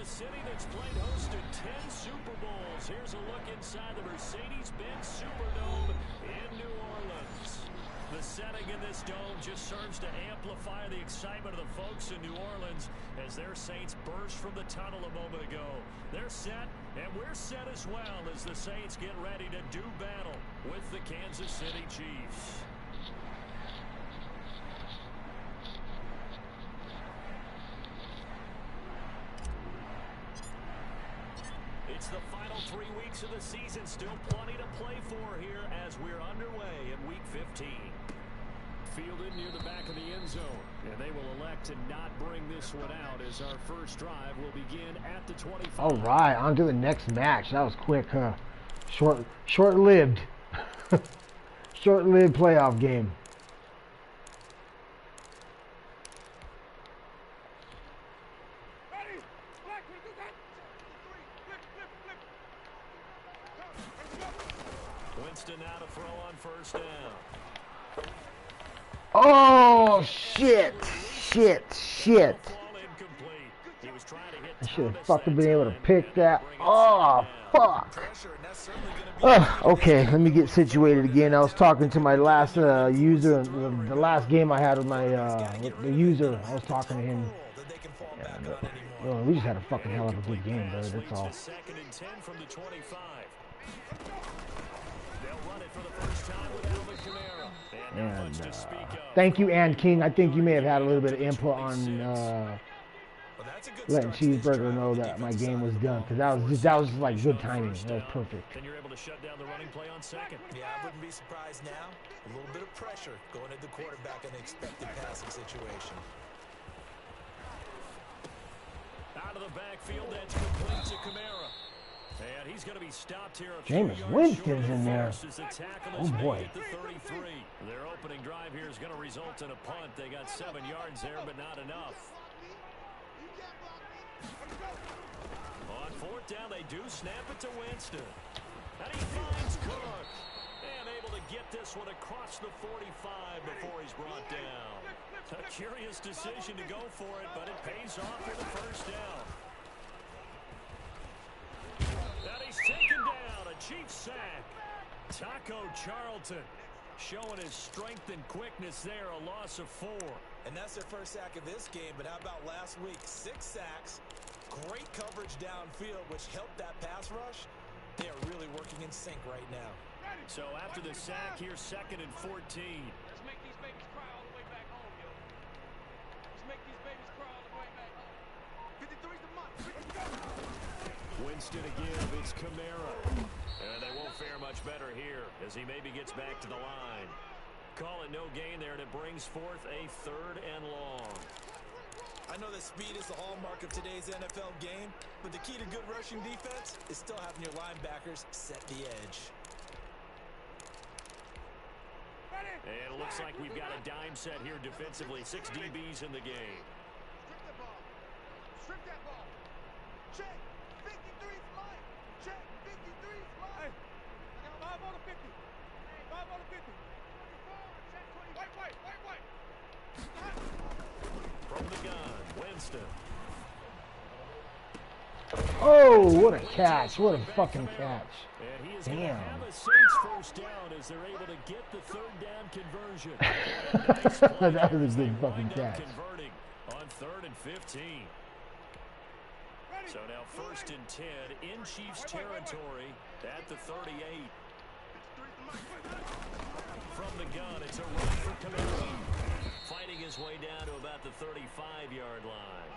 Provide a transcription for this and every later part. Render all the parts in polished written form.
a city that's played host to 10 Super Bowls. Here's a look inside the Mercedes-Benz Superdome in New Orleans. The setting in this dome just serves to amplify the excitement of the folks in New Orleans as their Saints burst from the tunnel a moment ago. They're set, and we're set as well as the Saints get ready to do battle with the Kansas City Chiefs. It's the final 3 weeks of the season. Still plenty to play for here as we're underway in Week 15. Fielded near the back of the end zone. And they will elect to not bring this one out as our first drive will begin at the 25. All right, on to the next match. That was quick, huh? Short-lived. Short-lived playoff game. Now to throw on first down. Oh, shit. I should have fucking been able to pick that. Oh, fuck. Okay, let me get situated again. I was talking to my last user, the last game I had with my with the user. I was talking to him. Yeah, we just had a fucking hell of a good game, bro. That's all. And thank you, Ann King. I think you may have had a little bit of input on letting Cheeseburger know that my game was done, because that was like good timing. That was perfect. And you're able to shut down the running play on second. Yeah, I wouldn't be surprised now. A little bit of pressure going at the quarterback in the expected passing situation. Out of the backfield, that's complete to Kamara. And he's going to be stopped here. Jameis Winston's in there. Oh boy. Their opening drive here is going to result in a punt. They got 7 yards there, but not enough. On fourth down, they do snap it to Winston. And he finds Cook. And able to get this one across the 45 before he's brought down. A curious decision to go for it, but it pays off for the first down. And he's taken down, a Chiefs sack. Taco Charlton showing his strength and quickness there, a loss of 4. And that's their first sack of this game, but how about last week? 6 sacks, great coverage downfield, which helped that pass rush. They are really working in sync right now. So after the sack, here's 2nd and 14. Let's make these babies cry all the way back home, yo. Let's make these babies cry all the way back home. 53's the month. Winston again, it's Kamara. And they won't fare much better here as he maybe gets back to the line. Call it no gain there, and it brings forth a 3rd and long. I know that speed is the hallmark of today's NFL game, but the key to good rushing defense is still having your linebackers set the edge. And it looks like we've got a dime set here defensively. 6 DBs in the game. Strip the ball. Strip that ball. Check. 53's mine. Check. 53's mine. Hey. 5 on the 50. 5 on the 50. White. From the gun, Winston. Oh, what a catch. What a fucking catch. And he is damn. Going to have a Saints first down as they're able to get the 3rd down conversion. Nice that was a good fucking catch. Converting on 3rd and 15. So now 1st and 10 in Chiefs territory at the 38. From the gun, it's a run for Kamara. Fighting his way down to about the 35-yard line.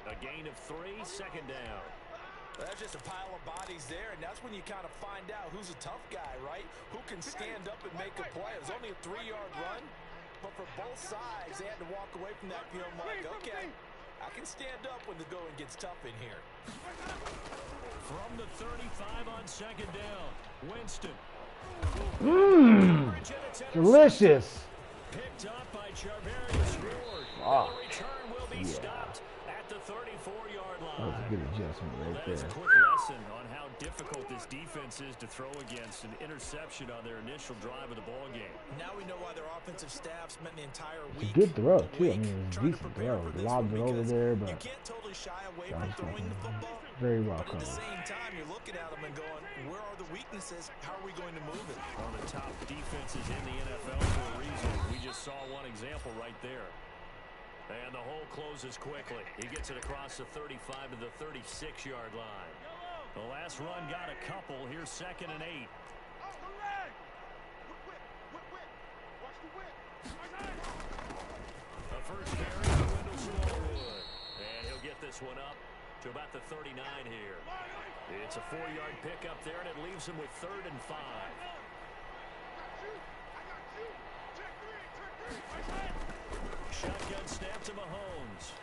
A gain of 3, 2nd down. That's just a pile of bodies there, and that's when you kind of find out who's a tough guy, right? Who can stand up and make a play. It was only a 3-yard run, but for both sides, they had to walk away from that feeling like, okay, I can stand up when the going gets tough in here. From the 35 on 2nd down, Winston. Delicious. Picked up by Charvarius Ward. The return will be stopped at the 34-yard line. Good adjustment right That is a there. quick lesson on how difficult this defense is to throw against. An interception on their initial drive of the ball game. Now we know why their offensive staff spent the entire It's week. a good throw, too. I mean, it's a trying to decent prepare throw. for this Lobs one it over because there, you but can't totally shy away that from was throwing the football. very well But at the covered. same time, you're looking at them and going, where are the weaknesses? How are we going to move it? One of the top defenses in the NFL for a reason. We just saw one example right there. And the hole closes quickly. He gets it across the 35 to the 36-yard line. The last run got a couple. Here's 2nd and 8. The first carry to Wendell Smallwood. And he'll get this one up to about the 39 here. It's a 4-yard pickup there, and it leaves him with 3rd and 5. Shotgun snap to Mahomes.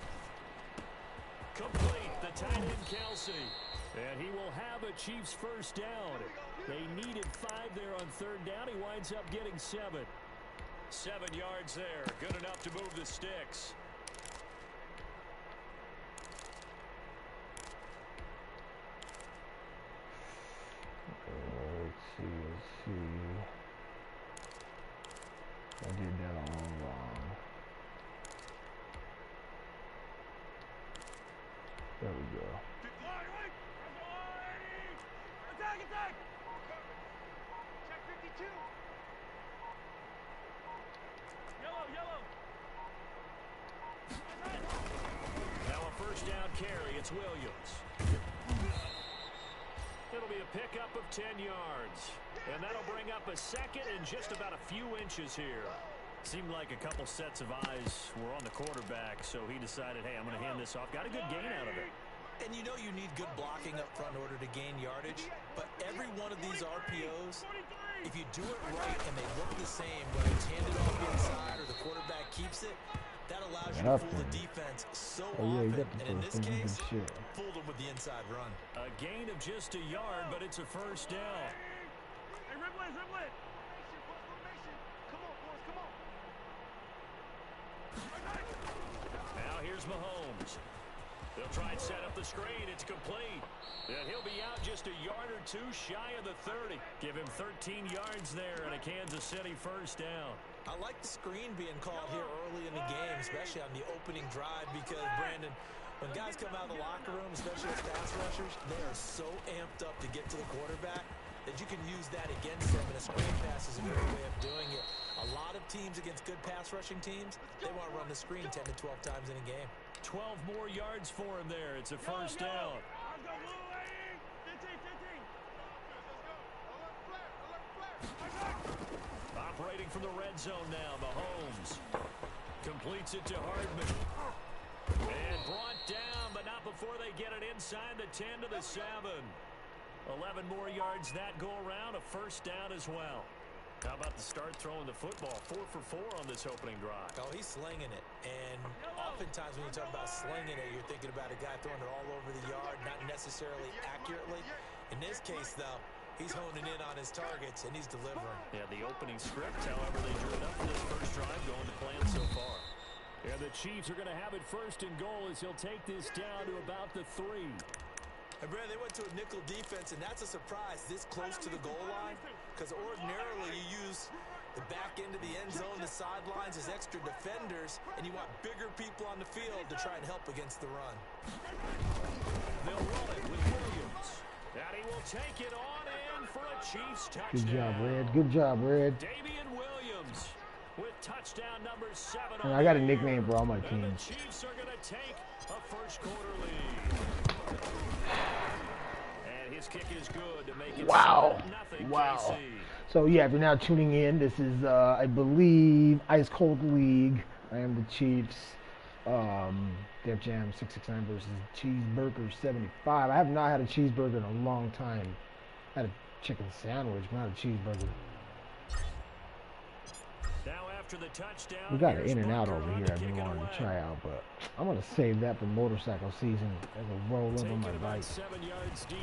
Complete. The tight end, Kelsey. And he will have a Chiefs first down. They needed 5 there on 3rd down. He winds up getting 7. 7 yards there. Good enough to move the sticks. Let's see. I did that all wrong. There we go. Attack! Check 52. Yellow. Now a first down carry. It's Williams. It'll be a pickup of 10 yards. And that'll bring up a 2nd and just about a few inches here. Seemed like a couple sets of eyes were on the quarterback, so he decided, hey, I'm going to hand this off. Got a good gain out of it. And you know you need good blocking up front in order to gain yardage. But every one of these RPOs, if you do it right and they look the same, whether it's handed off inside or the quarterback keeps it, that allows you to fool the defense so often. And in this case, fooled them with the inside run. A gain of just a yard, but it's a first down. Hey, Rimlet. Come on, boys, come on. Now here's Mahomes. They'll try and set up the screen. It's complete. And he'll be out just a yard or two shy of the 30. Give him 13 yards there and a Kansas City first down. I like the screen being called here early in the game, especially on the opening drive, because, Brandon, when guys come out of the locker room, especially as pass rushers, they are so amped up to get to the quarterback that you can use that against them, and a screen pass is a great way of doing it. A lot of teams against good pass rushing teams, they want to run the screen 10 to 12 times in a game. 12 more yards for him there. It's a first down. Operating from the red zone now, Mahomes completes it to Hardman. And brought down, but not before they get it inside the 10 to the 7. 11 more yards that go around, a first down as well. How about the start throwing the football? 4 for 4 on this opening drive. Oh, he's slinging it. And oftentimes when you talk about slinging it, you're thinking about a guy throwing it all over the yard, not necessarily accurately. In this case, though, he's honing in on his targets, and he's delivering. Yeah, the opening script, however, they drew it up for this first drive, going to plan so far. And the Chiefs are going to have it first and goal as he'll take this down to about the 3. And Brad, they went to a nickel defense, and that's a surprise this close to the goal line, because ordinarily you use the back end of the end zone, the sidelines as extra defenders, and you want bigger people on the field to try and help against the run. They'll run it with Williams. And he will take it on in for a Chiefs touchdown. Good job, Red. Good job, Red. Damian Williams with touchdown number 7. And I got a nickname for all my teams. And the Chiefs are going to take a first quarter lead. And his kick is good to make it 7-0 KC. So yeah, if you're now tuning in, this is I believe IceCold League. I am the Chiefs. Defjam669 versus Cheeseburger75. I have not had a cheeseburger in a long time. I had a chicken sandwich, but not a cheeseburger. Now after the touchdown, We got an In-N-Out over here I've been wanting to try out, but I'm going to save that for motorcycle season as a roll up on my bike. 7 yards deep.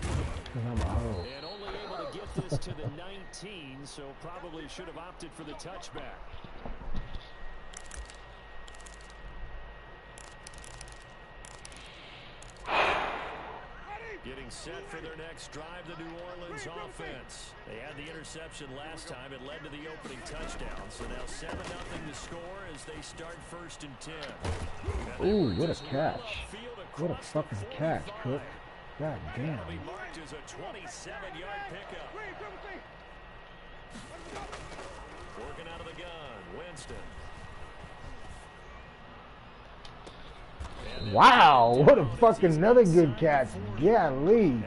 Because I'm a hoe. And only able to get this to the 19, so probably should have opted for the touchback. Getting set for their next drive, the New Orleans offense. They had the interception last time. It led to the opening touchdown. So now 7-0 to score as they start 1st and 10. Ooh, what a catch. What a fucking catch, Cook. God damn. That'll be marked as a 27-yard pickup. Working out of the gun, Winston. Wow, what a fucking another good catch. Golly.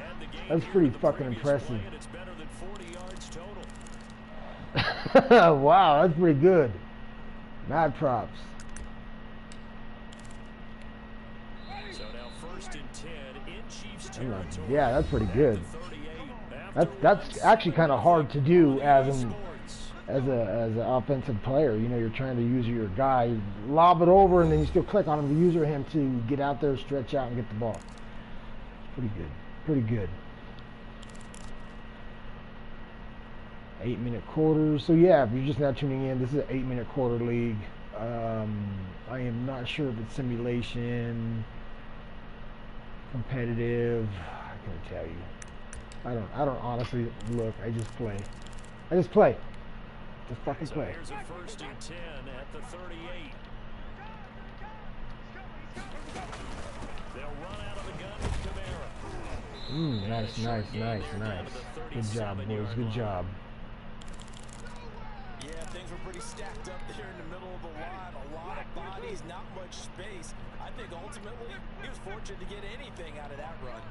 That's pretty fucking impressive. It's better than 40 yards total. Wow, that's pretty good. Mad props. So now 1st and 10 in Chiefs territory. Yeah, that's pretty good. That's actually kind of hard to do as an offensive player. You know, you're trying to use your guy, lob it over, and then you still click on him to use him to get out there, stretch out, and get the ball. It's pretty good. Pretty good. 8-minute quarters. So yeah, if you're just now tuning in, this is an 8-minute quarter league. I am not sure if it's simulation, competitive. I can't tell you. I don't honestly look. I just play. Just fucking So play. here's a 1st and 10 at the 38. They'll run out of the gun with Kamara. Nice. Good job, boys. Good job. Yeah, things were pretty stacked up there in the middle of the line. A lot of bodies, not much space. I think ultimately he was fortunate to get anything out of that run.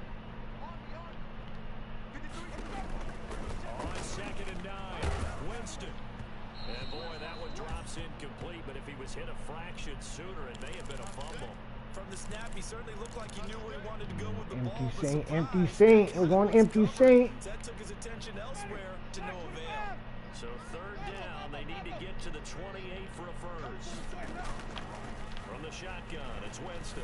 On 2nd and 9, Winston. And boy, that one drops incomplete, but if he was hit a fraction sooner, it may have been a fumble. From the snap, he certainly looked like he knew where he wanted to go with the ball. Empty Saint. We're going empty Saint. That took his attention elsewhere to no avail. So 3rd down, they need to get to the 28 for a first. From the shotgun, it's Winston.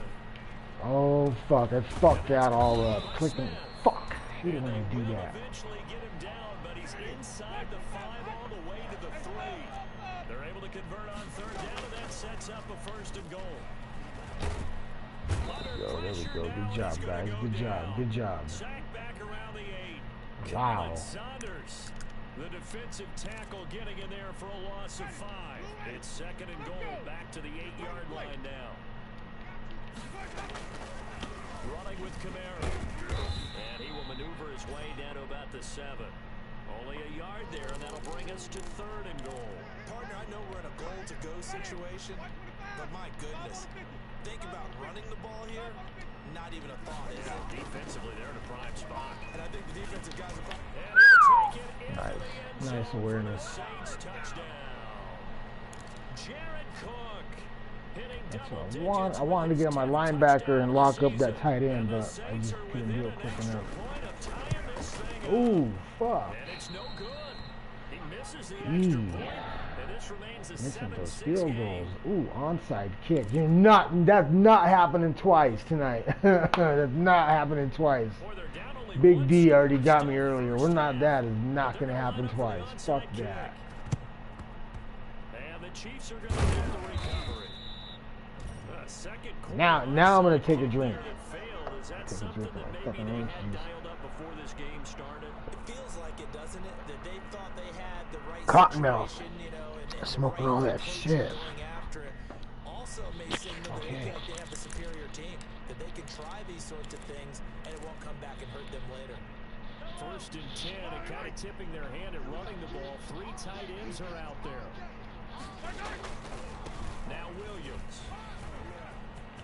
Oh, fuck. I fucked that all up. Clicking. Fuck. He didn't want to do that. Eventually get him down, but he's inside the 5 all the way to the 3. They're able to convert on 3rd down, and that sets up a 1st and goal. There we go. Good job, guys. Good job. Sack back around the 8. Wow. Saunders, the defensive tackle, getting in there for a loss of 5. It's 2nd and goal, back to the 8-yard line now. Running with Kamara. And he will maneuver his way down to about the 7. Only a yard there, and that'll bring us to 3rd and goal. Partner, I know we're in a goal-to-go situation, but my goodness, think about running the ball here. Not even a thought, is it? Defensively, they're in a prime spot. And I think the defensive guys are probably... And he'll take it into the end zone Nice for awareness. the Saints touchdown. Jared Cook hitting double digits. I wanted to get on my linebacker and lock up that tight end, but I just couldn't do it quick enough. Ooh, fuck. And it's no good. He misses the extra point. And this remains a Missing those 7-6 field game. goals. Ooh, onside kick. That's not happening twice tonight. That's not happening twice. Boy, they're down only Big one D already score. got me earlier. That is not going to happen twice. Fuck that. And the Chiefs are going to get the recovery. Second quarter, Now I'm going to take a drink. failed. Is that Take a something drink of that my maybe fucking they orange had juice. dialed up before this game started? It feels like it, doesn't it? That they thought they had the right Cottonmouth. situation, you know, and Smoking the right all that coaches shit. going after it. Also may signal that they feel like they have a superior team, that they can try these sorts of things and it won't come back and hurt them later. 1st and 10, and kind of tipping their hand at running the ball. 3 tight ends are out there. Now Williams.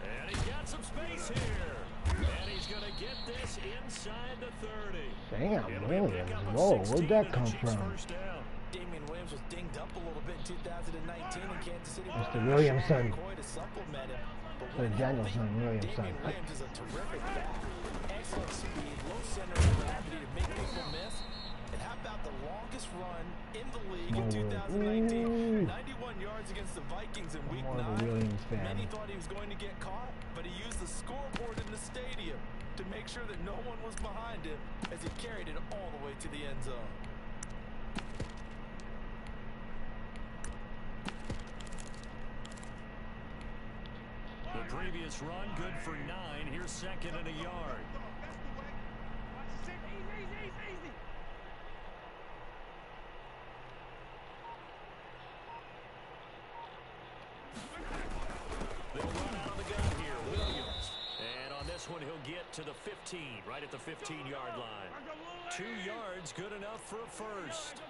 And he's got some space here. And he's going to get this inside the 30. Damn, It'll be a Williams. pickup of Whoa, 16 where'd that and the come Chiefs' from? first down. Damian Williams was dinged up a little bit in 2019 in Kansas City. Mr. Williamson. McCoy to supplement him. But Mr. when Danielson, healthy, Williamson. Damian Williams is a terrific back. Excellent speed, low center of gravity to make people miss. And how about the longest run in the league in 2019? 91 yards against the Vikings in week More of a 9. Williams fan. Many thought he was going to get caught, but he used the scoreboard in the stadium to make sure that no one was behind him as he carried it all the way to the end zone. The previous run, good for 9. Here's 2nd and a yard. this one he'll get to the 15, right at the 15-yard line. 2 yards, good enough for a first.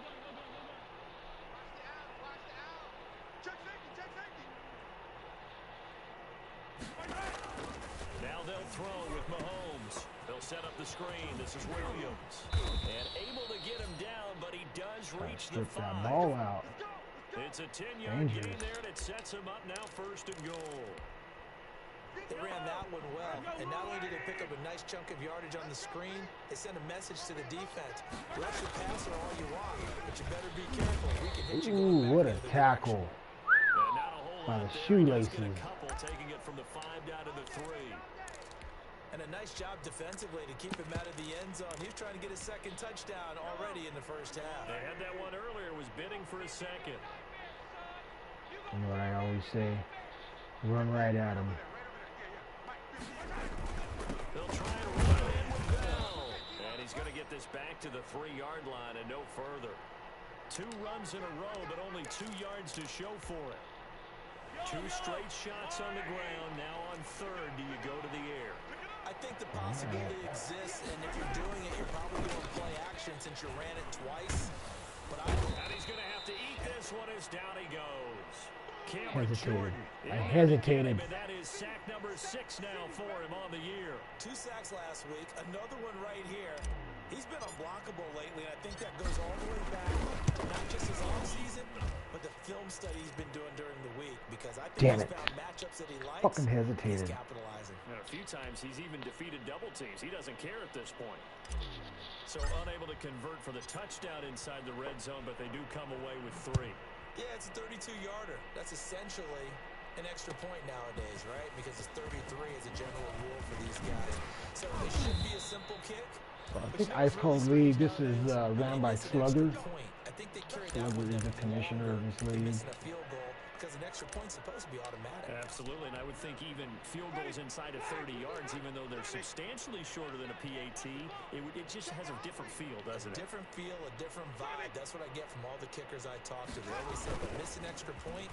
Now they'll throw with Mahomes. They'll set up the screen. This is Williams. And able to get him down, but he does reach the 5. That ball out. It's a 10-yard gain there, and it sets him up now 1st and goal. They ran that one well, and not only did they pick up a nice chunk of yardage on the screen, they sent a message to the defense. Rush your passer all you want, but you better be careful. We can hit you. Ooh, what a tackle by the shoelaces. Taking it from the 5 down to the 3. And a nice job defensively to keep him out of the end zone. He was trying to get his 2nd touchdown already in the 1st half. They had that one earlier, was bidding for a 2nd. You know what I always say? Run right at him. They'll try and run it in with Bell. And he's going to get this back to the 3-yard line and no further. 2 runs in a row, but only 2 yards to show for it. 2 straight shots on the ground. Now on 3rd, do you go to the air? I think the possibility exists, and if you're doing it, you're probably going to play action since you ran it twice. But and he's going to have to eat this one as down he goes. Hesitated. I hesitated. And that is sack number 6 now for him on the year. 2 sacks last week. Another one right here. He's been unblockable lately, and I think that goes all the way back to not just his offseason, but the film study he's been doing during the week, because I think he's found matchups that he likes. Fucking hesitated. He's capitalizing. And a few times he's even defeated double teams. He doesn't care at this point. So unable to convert for the touchdown inside the red zone, but they do come away with 3. Yeah, it's a 32-yarder. That's essentially an extra point nowadays, right? Because it's 33 as a general rule for these guys. So it should be a simple kick. I think IceCold league. This is ran by Slugger. Slugger is the commissioner of this league. Because an extra point's supposed to be automatic. Absolutely, and I would think even field goals inside of 30 yards, even though they're substantially shorter than a PAT, it just has a different feel, doesn't it? A different feel, a different vibe. That's what I get from all the kickers I talk to. They always say, but miss an extra point,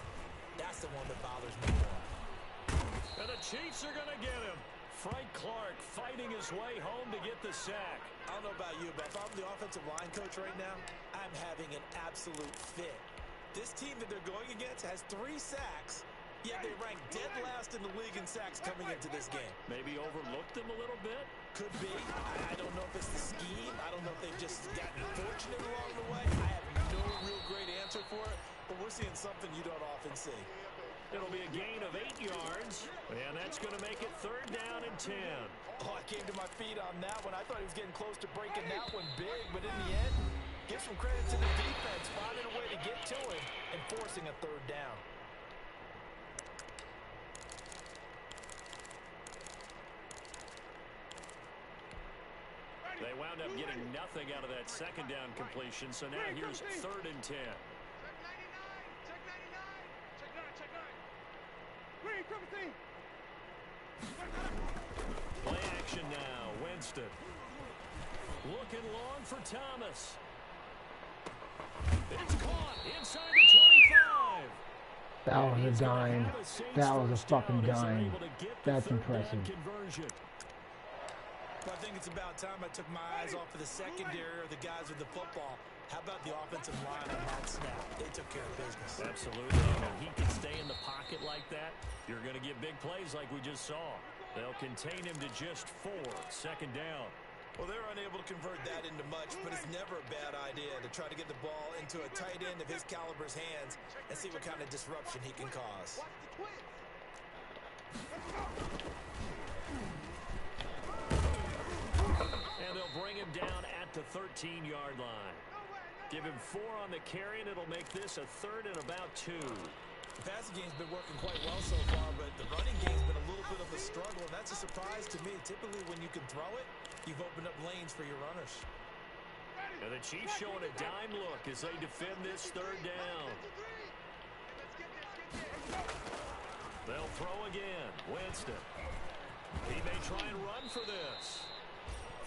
that's the one that bothers me more. And the Chiefs are going to get him. Frank Clark fighting his way home to get the sack. I don't know about you, but if I'm the offensive line coach right now, I'm having an absolute fit. This team that they're going against has 3 sacks, yet they rank dead last in the league in sacks coming into this game. Maybe overlooked them a little bit? Could be. I don't know if it's the scheme. I don't know if they've just gotten fortunate along the way. I have no real great answer for it, but we're seeing something you don't often see. It'll be a gain of 8 yards, and that's going to make it 3rd down and 10. Oh, I came to my feet on that one. I thought he was getting close to breaking that one big, but in the end, give some credit to the defense, finding a way to get to him and forcing a 3rd down. They wound up getting nothing out of that 2nd down completion, so now here's 3rd and 10. Play action now. Winston. Looking long for Thomas. It's caught inside the 25. That was a dime. That was a fucking dime. That's impressive. Well, I think it's about time I took my eyes off of the secondary or the guys with the football. How about the offensive line on that snap? They took care of business. Absolutely. And when he can stay in the pocket like that, you're going to get big plays like we just saw. They'll contain him to just 4. 2nd down. Well, they're unable to convert that into much, but it's never a bad idea to try to get the ball into a tight end of his caliber's hands and see what kind of disruption he can cause. And they'll bring him down at the 13-yard line. Give him 4 on the carry, and it'll make this a 3rd and about 2. The passing game's been working quite well so far, but the running game's been a little bit of a struggle, and that's a surprise to me. Typically, when you can throw it, you've opened up lanes for your runners. And the Chiefs showing a dime look as they defend this 3rd down. They'll throw again. Winston. He may try and run for this.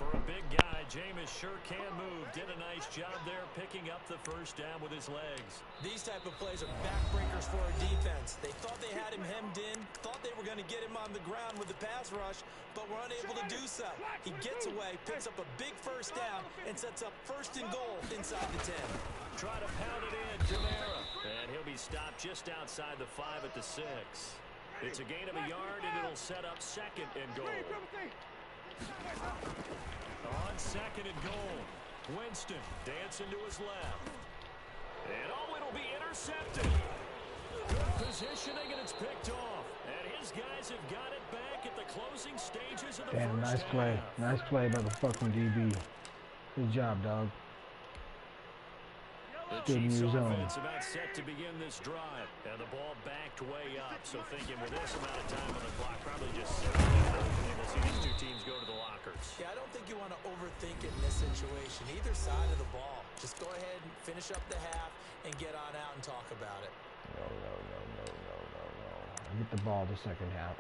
For a big guy, Jameis sure can move. Did a nice job there picking up the first down with his legs. These type of plays are backbreakers for a defense. They thought they had him hemmed in, thought they were going to get him on the ground with the pass rush, but were unable to do so. He gets away, picks up a big first down, and sets up first and goal inside the 10. Try to pound it in, Kamara. And he'll be stopped just outside the 5 at the 6. It's a gain of a yard, and it'll set up second and goal. On second and goal, Winston dancing to his left. And oh, it'll be intercepted. Good positioning, and it's picked off. And his guys have got it back at the closing stages of the Damn, first nice half. play. Nice play by the fucking DB. Good job, dog. The Good Chiefs news on. offense about set to begin this drive. And the ball backed way up. So thinking with this amount of time on the clock, probably just sit on it. And we'll see these two teams go to the lockers. Yeah, I don't think you want to overthink it in this situation. Either side of the ball. Just go ahead and finish up the half and get on out and talk about it. No. I get the ball the second half.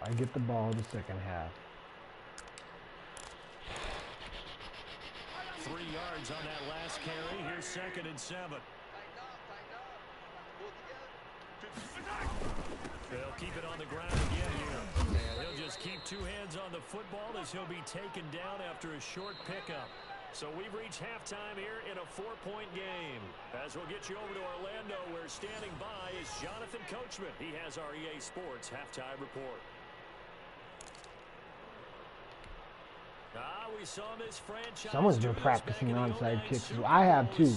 3 yards on that last carry. Here's 2nd and 7. They'll keep it on the ground again here. And he'll just keep 2 hands on the football as he'll be taken down after a short pickup. So we've reached halftime here in a 4-point game. As we'll get you over to Orlando, where standing by is Jonathan Coachman. He has our EA Sports halftime report. We saw this franchise. Someone's been practicing onside kicks. I have too.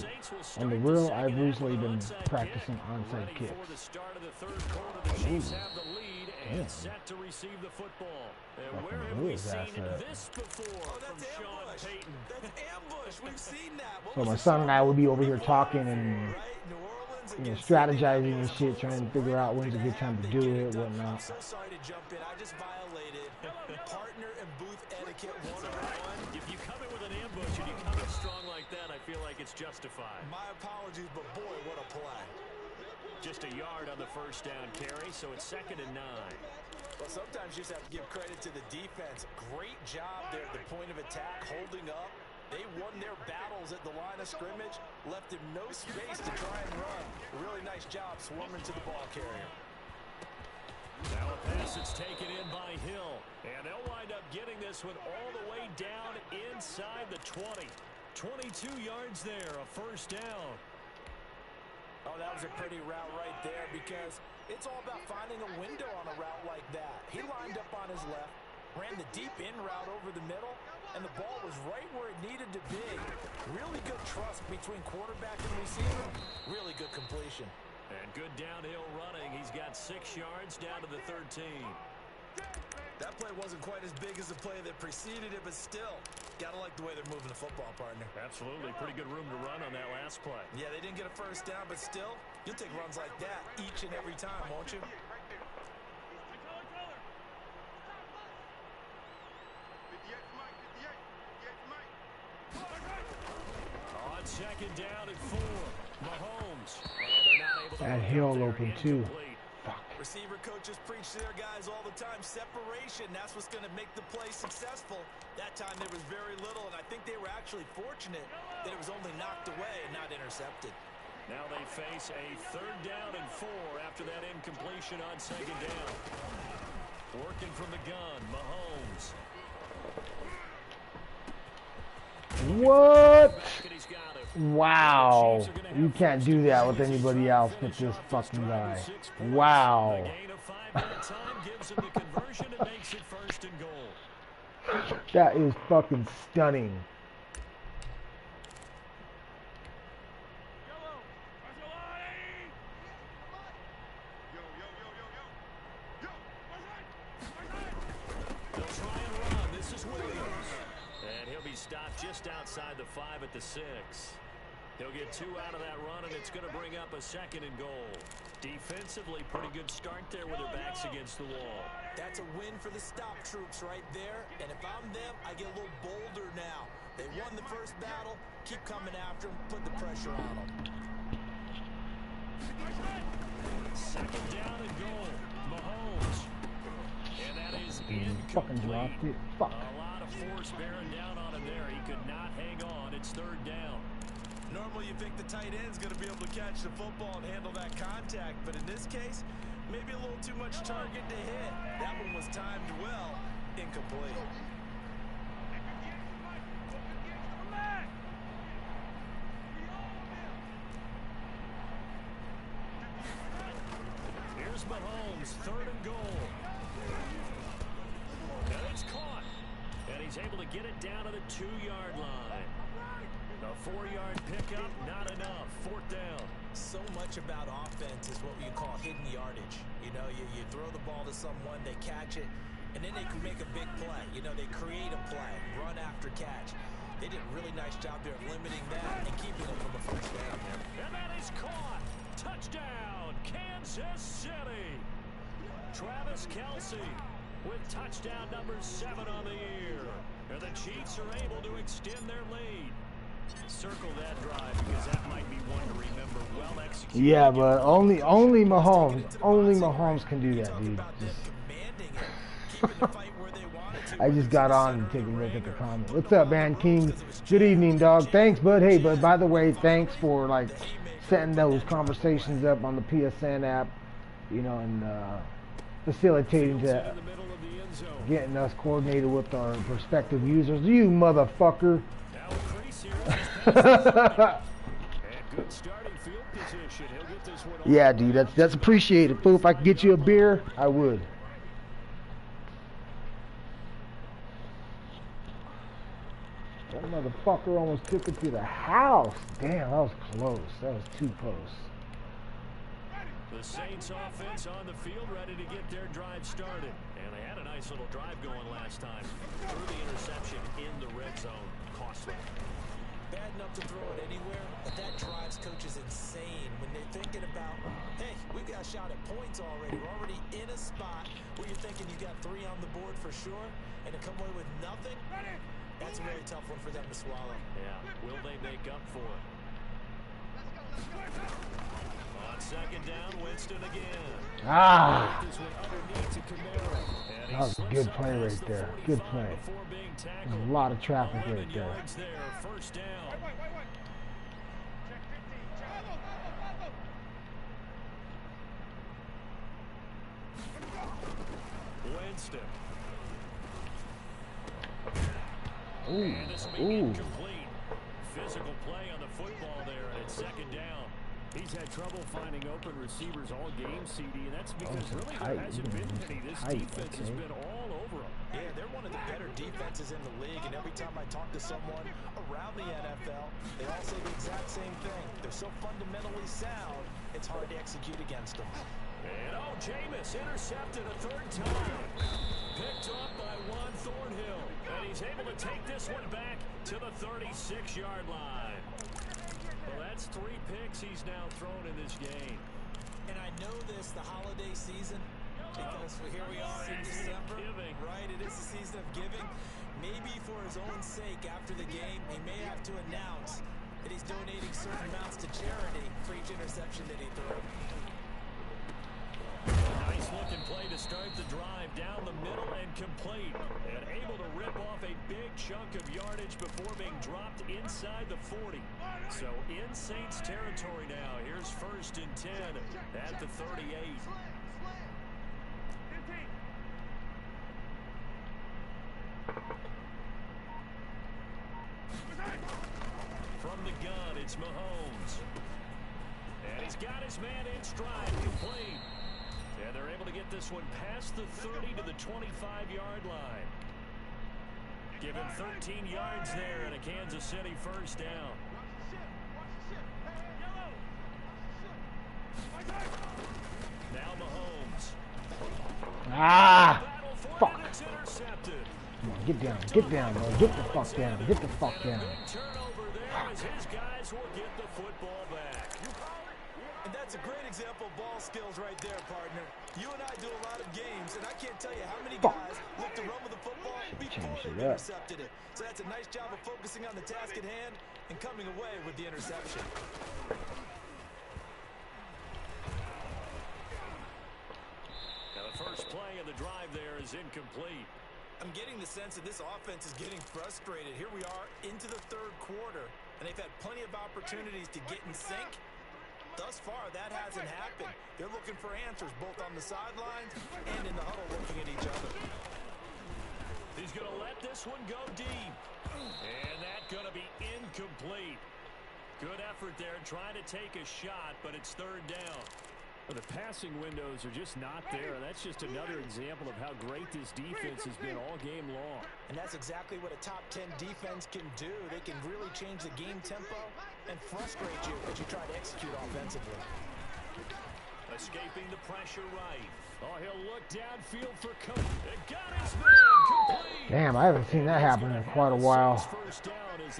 On the real, I've recently been practicing onside kicks. Before the start of the third quarter, the Chiefs have the lead and set to receive the football. And where have we seen this before from Sean Payton? That's ambush. We've seen that. So my son and I would be over here talking and strategizing and shit, trying to figure out when's a good time to do it, whatnot. I'm so sorry to jump in. I just violated partner and booth etiquette 101. If you come in with an ambush and you come in strong like that, I feel like it's justified. My apologies, but boy, what a play. Just a yard on the first down carry, so it's 2nd and 9. Well, sometimes you just have to give credit to the defense. Great job there at the point of attack, holding up. They won their battles at the line of scrimmage, left him no space to try and run. A really nice job swarming to the ball carrier. Now a pass that's taken in by Hill. And they'll wind up getting this one all the way down inside the 20. 22 yards there, a first down. Oh, that was a pretty route right there because it's all about finding a window on a route like that. He lined up on his left, ran the deep in route over the middle, and the ball was right where it needed to be. Really good trust between quarterback and receiver. Really good completion. And good downhill running. He's got 6 yards down to the 13. That play wasn't quite as big as the play that preceded it, but still, gotta like the way they're moving the football, partner. Absolutely. Pretty good room to run on that last play. Yeah, they didn't get a first down, but still, you'll take runs like that each and every time, won't you? On 2nd down and 4, Mahomes. And they're not able to That hook Hill up there. open too. Incomplete. Fuck. Receiver coaches preach to their guys all the time. Separation, that's what's going to make the play successful. That time there was very little, and I think they were actually fortunate that it was only knocked away and not intercepted. Now they face a 3rd down and 4 after that incompletion on 2nd down. Working from the gun, Mahomes. What? Back and he's got it. Wow. You can't do that with anybody else but this fucking guy. Wow. A gain of 5 at a time gives him the conversion and makes it 1st and goal. That is fucking stunning. They'll try and run. This is Williams. And he'll be stopped just outside the 5 at the 6. He'll get 2 out of that run, and it's going to bring up a 2nd and goal. Defensively, pretty good start there with their backs against the wall. That's a win for the stop troops right there. And if I'm them, I get a little bolder now. They won the first battle. Keep coming after them. Put the pressure on them. 2nd down and goal. Mahomes. And that is Fucking dropped it. Fuck. A lot of of force bearing down on him there. He could not hang on. It's third down. Normally you think the tight end's going to be able to catch the football and handle that contact, but in this case, maybe a little too much target to hit. That one was timed well, incomplete. Here's Mahomes, third and goal. And it's caught. And he's able to get it down to the 2-yard line. A 4-yard pickup, not enough. Fourth down. So much about offense is what you call hidden yardage. You know, you throw the ball to someone, they catch it, and then they can make a big play. You know, they create a play, run after catch. They did a really nice job there of limiting that and keeping them from a first down there. And that is caught. Touchdown, Kansas City. Travis Kelce with touchdown number 7 on the year. And the Chiefs are able to extend their lead. Circle that drive because that might be one to remember. Well executed. Yeah, but only Mahomes can do that, dude. I just got on and take a look at the comment. What's up, man, King? Good evening, dog. Thanks, bud. Hey, bud, by the way, thanks for like setting those conversations up on the PSN app, you know, and facilitating that, getting us coordinated with our prospective users. You motherfucker. Yeah, dude, that's appreciated. Fool, if I could get you a beer, I would. That motherfucker almost took it to the house. Damn, that was close. That was too close. The Saints offense on the field, ready to get their drive started. And they had a nice little drive going last time. Threw the interception in the red zone. Costly. Bad enough to throw it anywhere, but that drives coaches insane when they're thinking about, hey, we've got a shot at points already. We're already in a spot where you're thinking you got 3 on the board for sure, and to come away with nothing, that's a really tough one for them to swallow. Yeah, will they make up for it? On second down, Winston again. Ah! That was a good play right there. Good play. There's a lot of traffic right there. First down. Winston. And this may be incomplete. Physical play on the football there, and it's second down. He's had trouble finding open receivers all game, CD, and that's because really there hasn't been many. This defense has been all over them. Yeah, they're one of the better defenses in the league, and every time I talk to someone around the NFL, they all say the exact same thing. They're so fundamentally sound, it's hard to execute against them. And Jameis intercepted a third time. Picked up by Juan Thornhill. And he's able to take this one back to the 36-yard line. Well, that's 3 picks he's now thrown in this game. And I know this, the holiday season, because here we are in December, right? It is the season of giving. Maybe for his own sake after the game, he may have to announce that he's donating certain amounts to charity for each interception that he threw. Nice looking play to start the drive down the middle and complete. And able to rip off a big chunk of yardage before being dropped inside the 40. So in Saints territory now. Here's first and 10 at the 38. From the gun, it's Mahomes. And he's got his man in stride, complete. And they're able to get this one past the 30 to the 25-yard line. Give him 13 yards there and a Kansas City first down. Now Mahomes. Ah! Fuck. Come on, get down, bro. Get the fuck down. Get the fuck down. Turnover there as his guys will get the football back. And that's a great example of ball skills right there, partner. You and I do a lot of games, and I can't tell you how many guys look to run with the football before they've intercepted it. So that's a nice job of focusing on the task at hand and coming away with the interception. Now the first play of the drive there is incomplete. I'm getting the sense that this offense is getting frustrated. Here we are into the third quarter, and they've had plenty of opportunities to get in sync. Thus far, that hasn't happened. They're looking for answers both on the sidelines and in the huddle looking at each other. He's going to let this one go deep. And that's going to be incomplete. Good effort there trying to take a shot, but it's third down. Well, the passing windows are just not there. That's just another example of how great this defense has been all game long. And that's exactly what a top 10 defense can do. They can really change the game tempo and frustrate you as you try to execute offensively. Escaping the pressure right. Oh, he'll look downfield for Coach. It got his man complete. Damn, I haven't seen that happen in quite a while.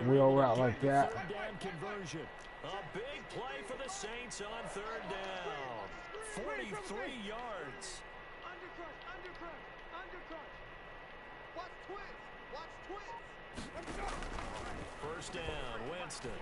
Wheel route like that. Third down conversion. A big play for the Saints on third down. 43 yards. Undercut. Watch twist. First down, Winston.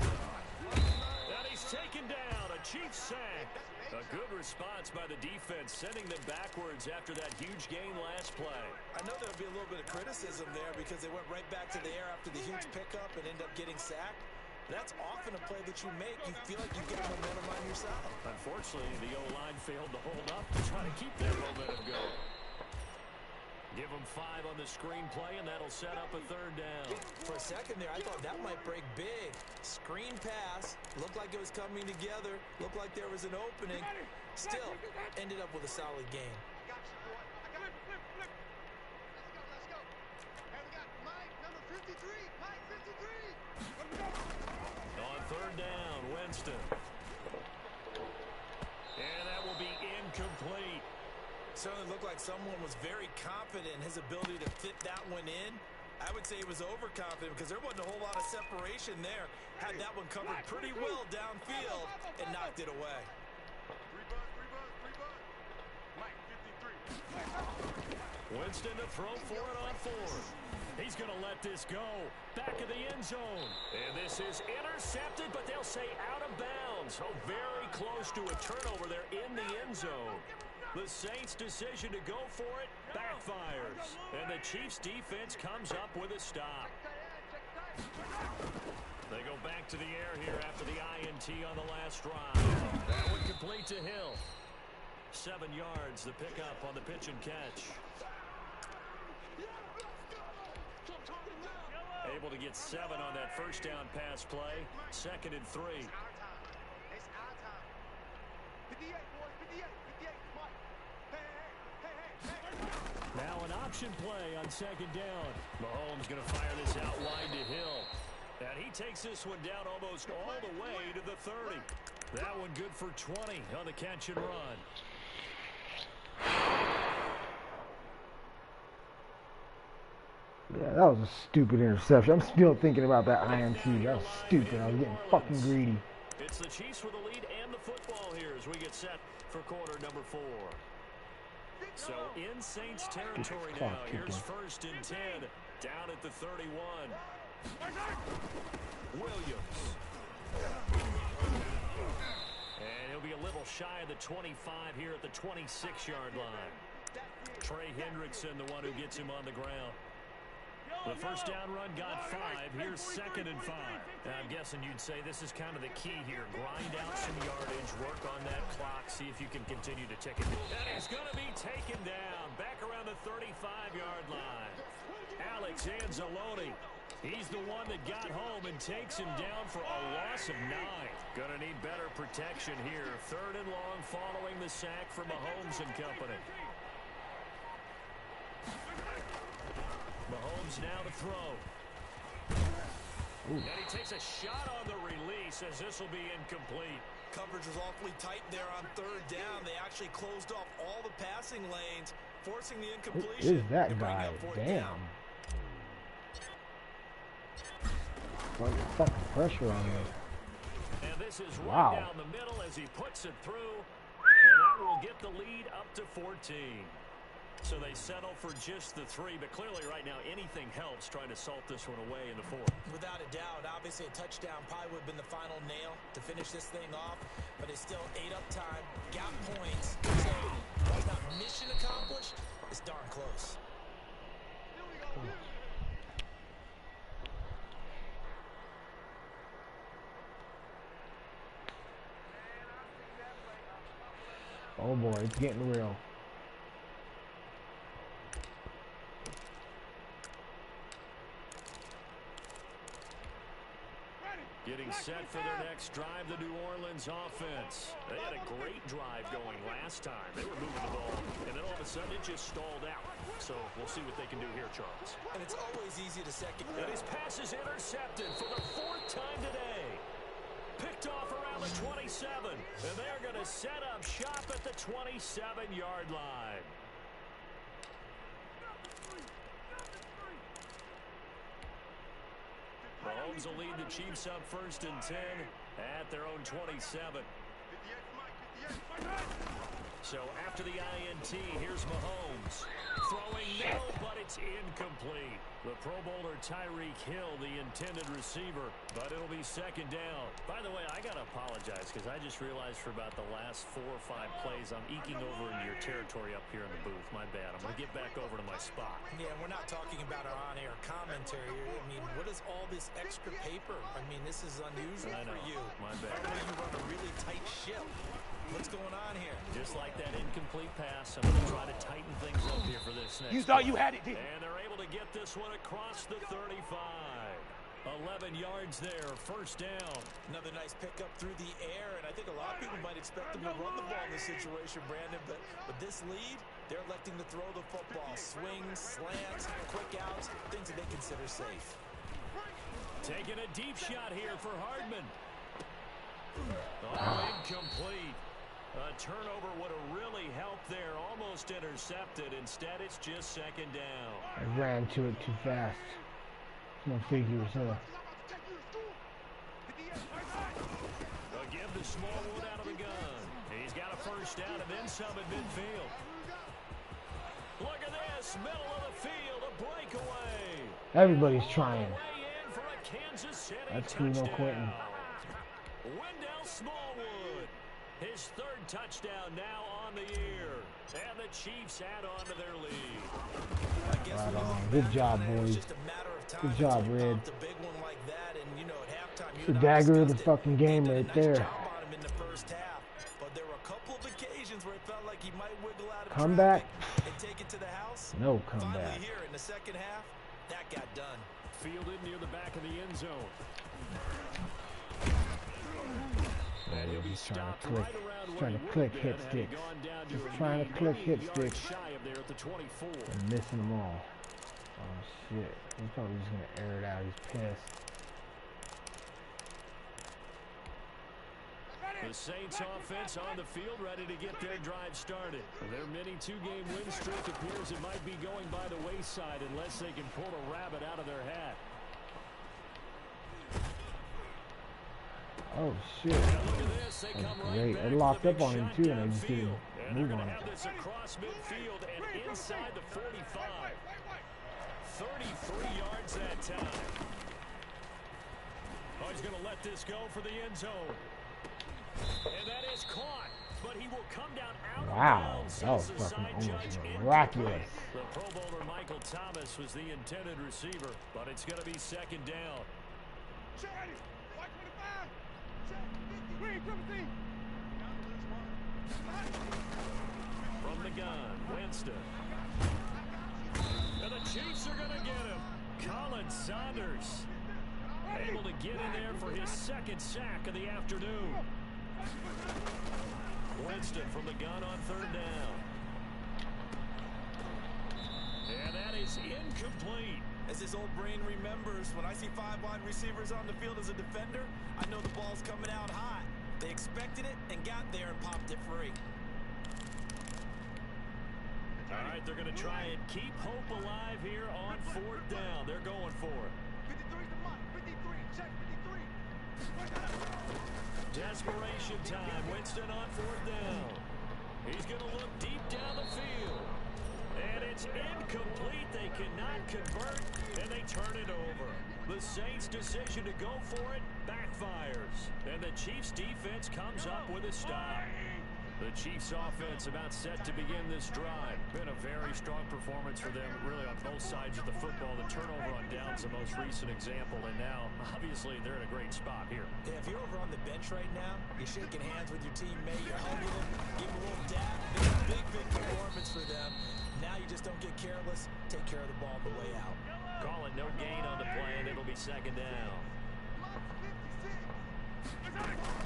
And he's taken down. A Chiefs sack. A good response by the defense, sending them backwards after that huge gain last play. I know there'll be a little bit of criticism there because they went right back to the air after the huge pickup and ended up getting sacked. That's often a play that you make. You feel like you get momentum on yourself. Unfortunately, the O-line failed to hold up to try to keep that momentum going. Give them 5 on the screen play, and that'll set up a third down. For a second there, I thought that might break big. Screen pass. Looked like it was coming together. Looked like there was an opening. Still, ended up with a solid game. On third down, Winston. And that will be incomplete. Certainly looked like someone was very confident in his ability to fit that one in. I would say he was overconfident because there wasn't a whole lot of separation there. Had that one covered pretty well downfield and knocked it away. Winston to throw for it on fourth. He's going to let this go. Back of the end zone. And this is intercepted, but they'll say out of bounds. Oh, very close to a turnover there in the end zone. The Saints' decision to go for it backfires. And the Chiefs' defense comes up with a stop. They go back to the air here after the INT on the last drive. That one complete to Hill. 7 yards, the pickup on the pitch and catch. Able to get 7 on that first down pass play. 2nd and 3. It's our time. 58, boys, 58. Now an option play on 2nd down. Mahomes going to fire this out wide to Hill. And he takes this one down almost all the way to the 30. That one good for 20 on the catch and run. Yeah, that was a stupid interception. I'm still thinking about that INT. That was stupid. I was getting fucking greedy. It's the Chiefs with the lead and the football here as we get set for quarter number 4. So in Saints territory now. Here's 1st and 10 down at the 31. Williams. And he'll be a little shy of the 25 here at the 26-yard line. Trey Hendrickson, the one who gets him on the ground. The first down run got 5. Here's 2nd and 5. I'm guessing you'd say this is kind of the key here. Grind out some yardage, work on that clock, see if you can continue to tick it. And he's going to be taken down back around the 35-yard line. Alex Anzalone. He's the one that got home and takes him down for a loss of 9. Going to need better protection here. 3rd and long following the sack for Mahomes and company. Mahomes now to throw. And he takes a shot on the release as this will be incomplete. Coverage was awfully tight there on 3rd down. They actually closed off all the passing lanes, forcing the incompletion. Who is that guy? Damn. What the fucking pressure on him. And this is right down the middle as he puts it through. And that will get the lead up to 14. So they settle for just the 3, but clearly right now anything helps trying to salt this one away in the 4th. Without a doubt, obviously a touchdown probably would have been the final nail to finish this thing off, but it's still 8 up time, got points, so while it's not mission accomplished, it's darn close. Oh boy, it's getting real. Getting set for their next drive, the New Orleans offense. They had a great drive going last time. They were moving the ball, and then all of a sudden it just stalled out. So we'll see what they can do here, Charles. And it's always easy to second. And his pass is intercepted for the 4th time today. Picked off around the 27, and they're going to set up shop at the 27-yard line. Mahomes will lead the Chiefs up 1st and 10 at their own 27. So after the INT, here's Mahomes. Throwing no, but it's incomplete. The Pro Bowler Tyreek Hill, the intended receiver, but it'll be 2nd down. By the way, I got to apologize because I just realized for about the last 4 or 5 plays, I'm eking over into your territory up here in the booth. My bad. I'm going to get back over to my spot. Yeah, we're not talking about our on-air commentary here. I mean, what is all this extra paper? I mean, this is unusual for you. My bad. I know you run a really tight ship. What's going on here? Just like that incomplete pass, I'm going to try to tighten things up here for this next. You thought you had it, didn't you? And they're able to get this one across the 35. 11 yards there, 1st down. Another nice pickup through the air, and I think a lot of people might expect them to run the ball in this situation, Brandon, but with this lead, they're electing to throw the football. Swings, slants, quick outs, things that they consider safe. Taking a deep shot here for Hardman. Oh, incomplete. A turnover would have really helped there. Almost intercepted. Instead, it's just 2nd down. I ran to it too fast. No figures, huh? They'll give the small one out of the gun. He's got a 1st down and then some at midfield. Look at this. Middle of the field. A breakaway. Everybody's trying. In for a Kansas City That's Kuno touchdown. Quentin. Wendell Smallwood. His 3rd touchdown now on the year. And the Chiefs add on to their lead. Right on. Good job, boys. Good job, Red. It's the dagger of the fucking game right there. Comeback? No comeback. Here in the 2nd half, that got done. Fielded near the back of the end zone. And he's trying to click. He's trying to click hit sticks. He's trying to click hit sticks. And missing them all. Oh shit. He's probably just gonna air it out. He's pissed. The Saints offense on the field, ready to get their drive started. Their mini 2-game win streak appears it might be going by the wayside unless they can pull a rabbit out of their hat. Oh shit. That's great. They locked up on him too, and they just didn't move on it. This across midfield and inside the 45. 33 yards that time. Oh, he's going to let this go for the end zone. And that is caught, but he will come down out of bounds. That was fucking almost miraculous. The Pro Bowler Michael Thomas was the intended receiver, but it's going to be 2nd down. From the gun, Winston. And the Chiefs are going to get him. Colin Saunders able to get in there for his 2nd sack of the afternoon. Winston from the gun on 3rd down. And that is incomplete. As his old brain remembers, when I see 5 wide receivers on the field as a defender, I know the ball's coming out hot. They expected it and got there and popped it free. All right, they're going to try and keep hope alive here on 4th down. They're going for it. 53 to Mike. 53. Check 53. Desperation time. Winston on 4th down. He's going to look deep down the field. And it's incomplete. They cannot convert, and they turn it over. The Saints' decision to go for it backfires. And the Chiefs' defense comes up with a stop. The Chiefs' offense about set to begin this drive. Been a very strong performance for them, really, on both sides of the football. The turnover on down's the most recent example, and now, obviously, they're in a great spot here. Yeah, if you're over on the bench right now, you're shaking hands with your teammate, you're hugging him, give him a little dab. second down.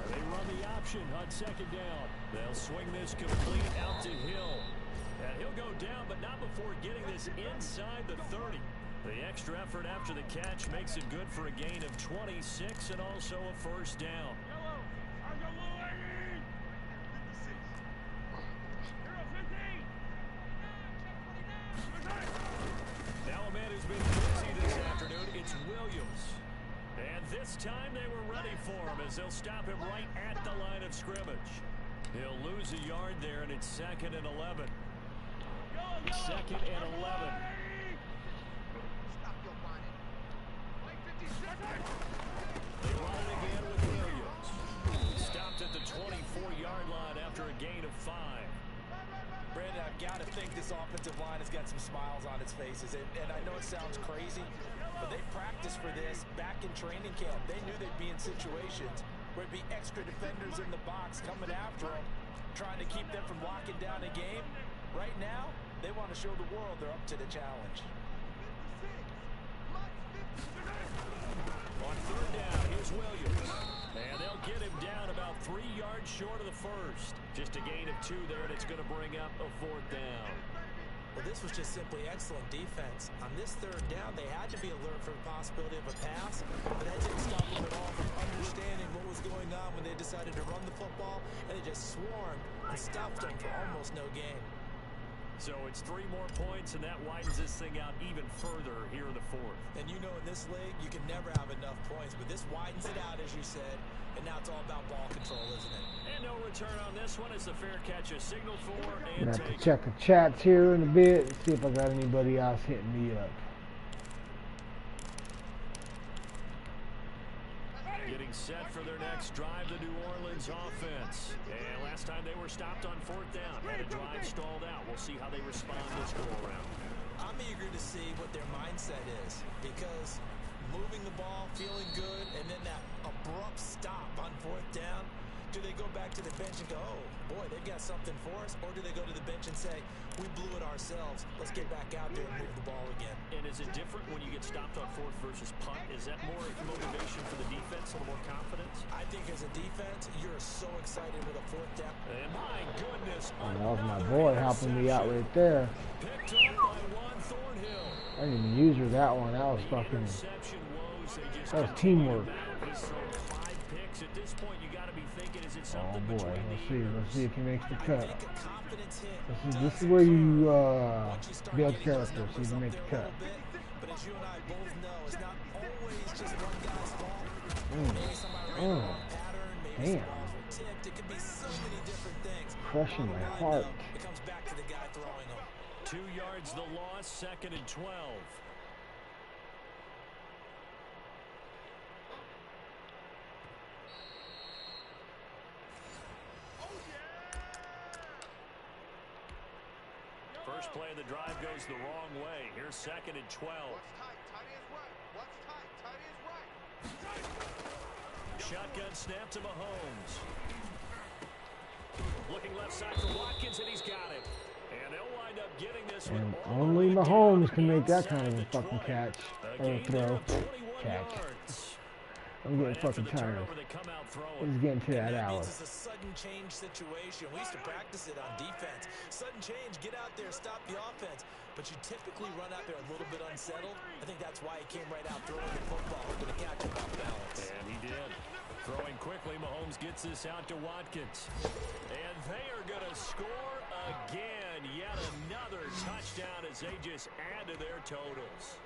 They run the option on second down. They'll swing this complete out to Hill. And he'll go down, but not before getting this inside the 30. The extra effort after the catch makes it good for a gain of 26 and also a first down. Now a man who's been busy this afternoon, it's Williams. And this time they were ready for him as they'll stop him right at the line of scrimmage. He'll lose a yard there, and it's 2nd and 11. 2nd and 11. They run it again with Williams. Stopped at the 24-yard line after a gain of 5. Brandon, I've got to think this offensive line has got some smiles on its faces. And I know it sounds crazy, but they practiced for this back in training camp. They knew they'd be in situations where it'd be extra defenders in the box coming after them, trying to keep them from locking down a game. Right now, they want to show the world they're up to the challenge. On 3rd down, here's Williams. And they'll get him down about 3 yards short of the first. Just a gain of 2 there, and it's going to bring up a 4th down. Well, this was just simply excellent defense. On this 3rd down, they had to be alert for the possibility of a pass, but that didn't stop them at all from understanding what was going on when they decided to run the football, and they just swarmed and stuffed them for almost no gain. So it's 3 more points, and that widens this thing out even further here in the 4th. And you know, in this league, you can never have enough points, but this widens it out, as you said, and now it's all about ball control, isn't it? And no return on this one as the fair catch is signaled for I'm and gonna have to taken. check the chats here in a bit, see if I got anybody else hitting me up. Getting set for their next drive, the New Orleans offense. And last time they were stopped on 4th down, had a drive stalled out. We'll see how they respond this go-around. I'm eager to see what their mindset is, because moving the ball, feeling good, and then that abrupt stop on 4th down, do they go back to the bench and go, oh, boy, they've got something for us? Or do they go to the bench and say, we blew it ourselves, let's get back out there and move the ball again? And is it different when you get stopped on 4th versus punt? Is that more motivation for the defense, a little more confidence? I think as a defense, you're so excited with a 4th down. And my goodness, And that was my boy helping me out right there. picked up by Juan Thornhill. I didn't even use her that one. That was fucking, Interception woes, they just that was teamwork. He's thrown 5 picks. At this point, you got to be thinking, is it Oh something boy, between let's see if he makes the cut. Take a confidence hit. This is where you Once you start build getting those character, so you numbers can up make the there a cut. little bit, but as you and I both know, it's not always just one guy's fault. Maybe somebody ran the wrong pattern, maybe some Damn. balls were tipped. It could be so many different things. Crushing my Bottom line, heart. though, it comes back to the guy throwing them. 2 yards the loss, 2nd and 12. First play of the drive goes the wrong way. Here's 2nd and 12. Shotgun snap to Mahomes. Looking left side for Watkins, and he's got it. And they'll wind up getting this one. And all the only way Mahomes down can make that kind of a inside the fucking 20. catch A or gain throw. there of 21 Catch. yards. I'm getting Right after fucking the tired. turnover, they come out throwing. It's getting to that That hour. means it's a sudden change situation. We used to practice it on defense. Sudden change, get out there, stop the offense. But you typically run out there a little bit unsettled. I think that's why he came right out throwing the football, hoping to catch him off balance. And he did. Throwing quickly, Mahomes gets this out to Watkins. And they are going to score again. Yet another touchdown as they just add to their totals.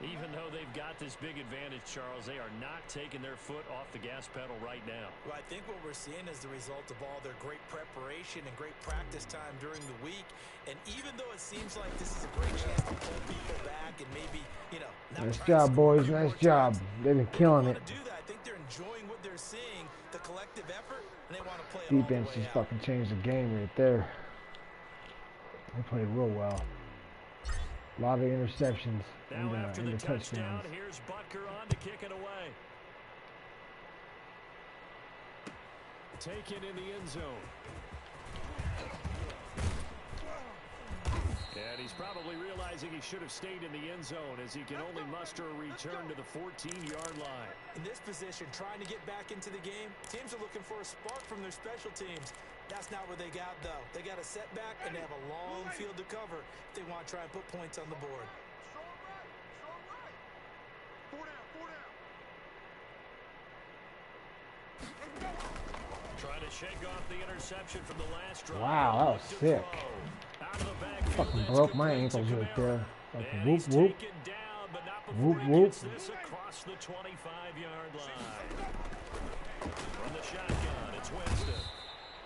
Even though they've got this big advantage, Charles, they are not taking their foot off the gas pedal right now. Well, I think what we're seeing is the result of all their great preparation and great practice time during the week. And even though it seems like this is a great chance to pull people back and maybe, you know, not Nice try to job, score boys. a few Nice more job. times. They've been They killing want it. to do that. I think they're enjoying what they're seeing, the collective effort, and they want to play it all the Defense way just out. fucking changed the game right there. They played real well. A lot of interceptions Now after and the the touchdown, touchdowns. here's Butker on to kick it away. Taken in the end zone. And he's probably realized realizing he should have stayed in the end zone as he can only muster a return to the 14-yard line. In this position, trying to get back into the game, teams are looking for a spark from their special teams. That's not what they got, though. They got a setback, and they have a long field to cover if they want to try and put points on the board. Trying to shake off the interception from the last drive. Wow, that was sick. Fucking broke my ankles right there. Fucking whoop whoop. Whoop whoop. Across the 25-yard line. From the shotgun, it's Winston.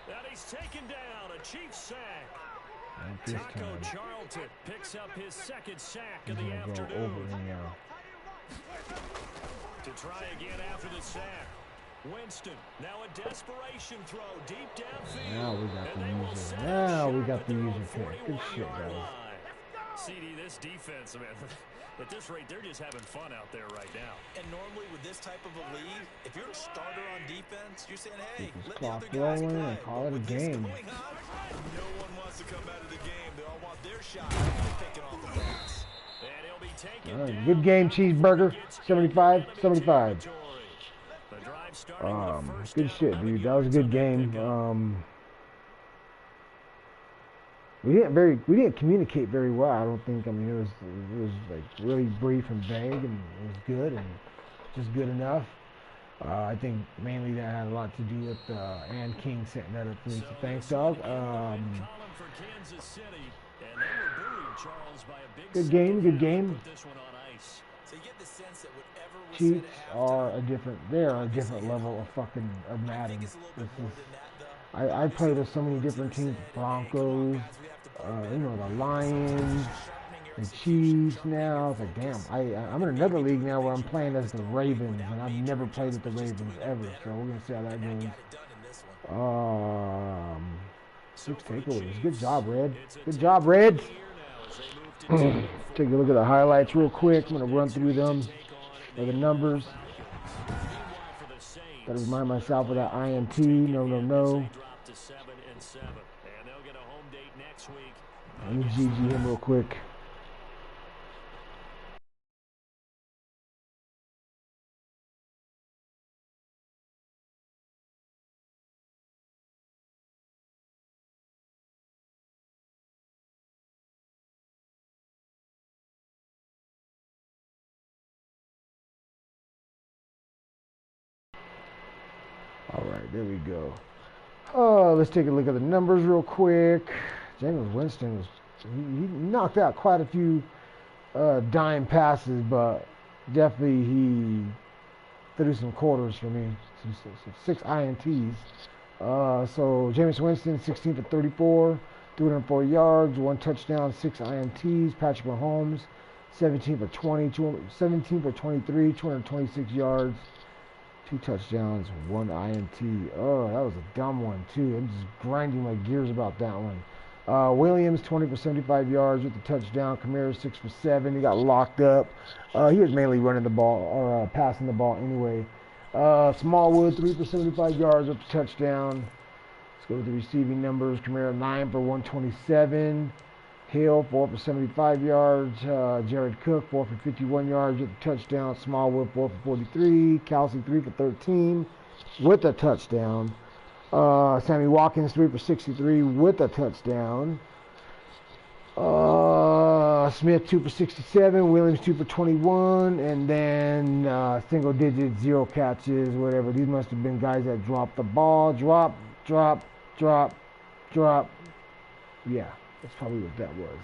And he's taken down, a Chiefs sack. Taco Charlton picks up his second sack of the afternoon. To try again after the sack. Winston, now a desperation throw deep downfield. Now we got the user. Now we got the user pick. Good shit, guys. CD, this defense, man, at this rate, they're just having fun out there right now. And normally with this type of a lead, if you're a starter on defense, you're saying, hey, let the clock other guys rolling play. and call it a With this game. going on, no one wants to come out of the game. They all want their shot. They're picking off the pass. And he'll be taken Right, down. good game, Cheeseburger. 75-75. Good shit, dude. That was a good game. We didn't communicate very well. I don't think. I mean, it was like really brief and vague, and it was good and just good enough. I think mainly that had a lot to do with Ann King setting that up for me. So thanks, dog. Good game, good game. Chiefs are a different. They are a different level of fucking of Madden. I played with so many different teams: Broncos, you know, the Lions, the Chiefs. Now it's like, damn. I'm in another league now where I'm playing as the Ravens, and I've never played with the Ravens ever. So we're gonna see how that goes. 6 takeaways. Good job, Red. Good job, Reds. Take a look at the highlights real quick. I'm gonna run through them. Or the numbers. Gotta remind myself of that INT. No. Let me GG him real quick. Alright, there we go. Let's take a look at the numbers real quick. James Winston he knocked out quite a few dime passes, but definitely he threw some quarters for me. Some 6 INTs. So James Winston, 16 for 34, 304 yards, 1 touchdown, 6 INTs. Patrick Mahomes, 17 for 23, 226 yards. 2 touchdowns, 1 INT. Oh, that was a dumb one, too. I'm just grinding my gears about that one. Williams, 20 for 75 yards with the touchdown. Kamara, 6 for 7. He got locked up. He was mainly running the ball, or passing the ball anyway. Smallwood, 3 for 75 yards with the touchdown. Let's go with the receiving numbers. Kamara, 9 for 127. Hill, 4 for 75 yards. Jared Cook, 4 for 51 yards with a touchdown. Smallwood, 4 for 43. Kelsey, 3 for 13 with a touchdown. Sammy Watkins, 3 for 63 with a touchdown. Smith, 2 for 67. Williams, 2 for 21. And then single digit, 0 catches, whatever. These must have been guys that dropped the ball. Drop. Yeah. That's probably what that was.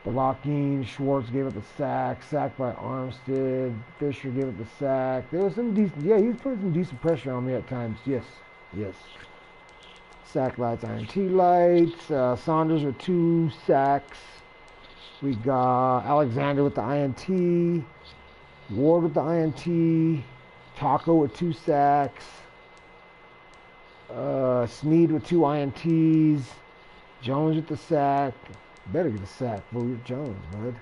Blocking, Schwartz gave up the sack. Sacked by Armstead. Fisher gave up the sack. There was some decent, yeah, he was putting some decent pressure on me at times. Yes. Sack lights, INT lights. Saunders with 2 sacks. We got Alexander with the INT. Ward with the INT. Taco with 2 sacks. Snead with 2 INTs. Jones with the sack. Better get a sack for Jones, bud.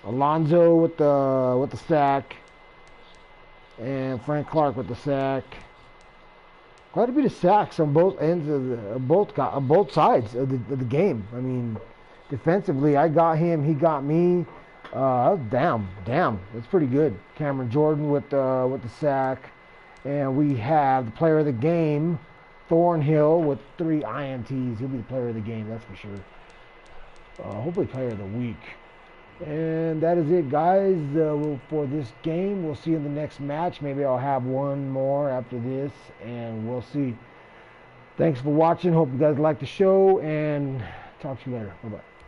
Alonzo with the sack. And Frank Clark with the sack. Quite a bit of sacks on both ends of both sides of the game. I mean, defensively, I got him, he got me. Damn, that's pretty good. Cameron Jordan with the sack, and we have the player of the game, Thornhill, with 3 INTs. He'll be the player of the game, that's for sure. Hopefully player of the week. And that is it, guys, for this game. We'll see you in the next match. Maybe I'll have one more after this, and we'll see. Thanks for watching. Hope you guys like the show, and talk to you later. Bye-bye.